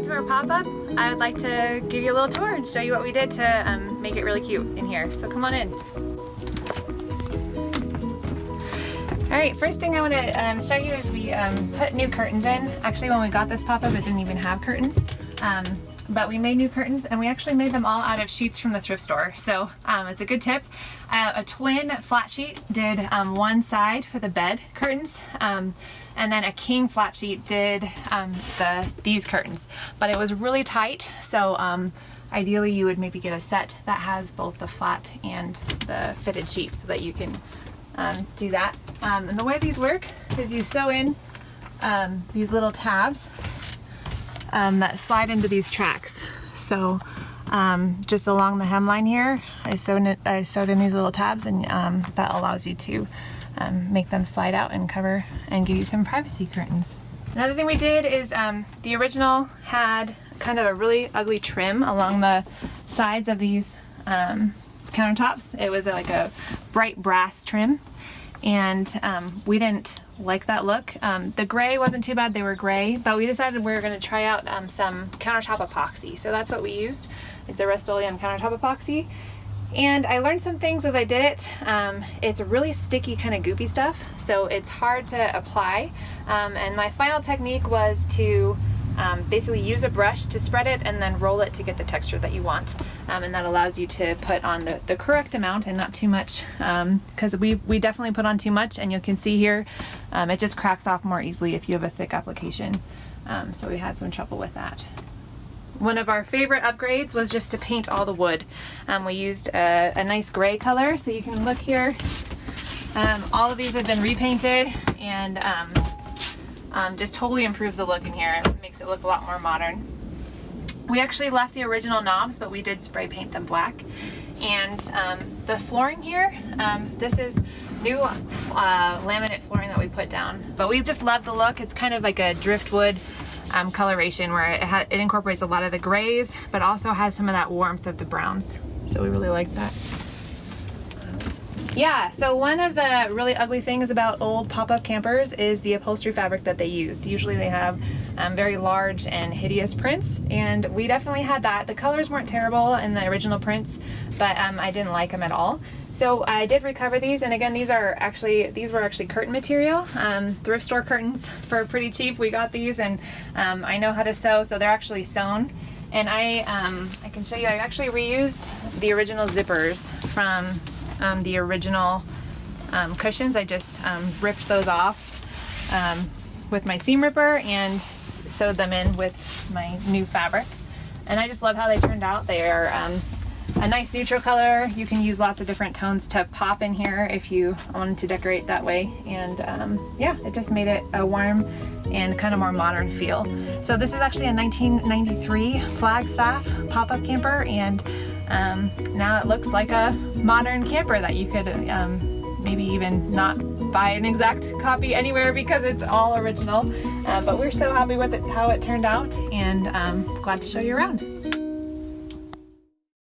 to our pop-up, I would like to give you a little tour and show you what we did to make it really cute in here. So come on in. Alright, first thing I want to show you is we put new curtains in. Actually, when we got this pop-up, it didn't even have curtains. But we made new curtains, and we actually made them all out of sheets from the thrift store. So it's a good tip. A twin flat sheet did one side for the bed curtains, and then a king flat sheet did these curtains. But it was really tight, so ideally you would maybe get a set that has both the flat and the fitted sheet so that you can do that. And the way these work is you sew in these little tabs that slide into these tracks. So just along the hemline here, I sewed in these little tabs, and that allows you to make them slide out and cover and give you some privacy curtains. Another thing we did is the original had kind of a really ugly trim along the sides of these countertops. It was like a bright brass trim, and we didn't like that look. The gray wasn't too bad, they were gray, but we decided we were going to try out some countertop epoxy. So that's what we used. It's a Rust-Oleum countertop epoxy. And I learned some things as I did it. It's a really sticky kind of goopy stuff, so it's hard to apply. And my final technique was to basically use a brush to spread it and then roll it to get the texture that you want. And that allows you to put on the correct amount and not too much, because we definitely put on too much, and you can see here it just cracks off more easily if you have a thick application. So we had some trouble with that. One of our favorite upgrades was just to paint all the wood. We used a nice gray color, so you can look here. All of these have been repainted, and just totally improves the look in here. It makes it look a lot more modern. We actually left the original knobs, but we did spray paint them black. And the flooring here, this is new laminate flooring that we put down. But we just love the look. It's kind of like a driftwood coloration where it incorporates a lot of the grays, but also has some of that warmth of the browns. So we really like that. Yeah, so one of the really ugly things about old pop-up campers is the upholstery fabric that they used. Usually they have very large and hideous prints, and we definitely had that. The colors weren't terrible in the original prints, but I didn't like them at all. So I did recover these, and again, these were actually curtain material, thrift store curtains for pretty cheap. We got these, and I know how to sew, so they're actually sewn. And I can show you, I actually reused the original zippers from the original cushions. I just ripped those off with my seam ripper and sewed them in with my new fabric. And I just love how they turned out. They are a nice neutral color. You can use lots of different tones to pop in here if you wanted to decorate that way. And yeah, it just made it a warm and kind of more modern feel. So this is actually a 1993 Flagstaff pop-up camper, and now it looks like a modern camper that you could maybe even not buy an exact copy anywhere because it's all original. But we're so happy with how it turned out, and glad to show you around.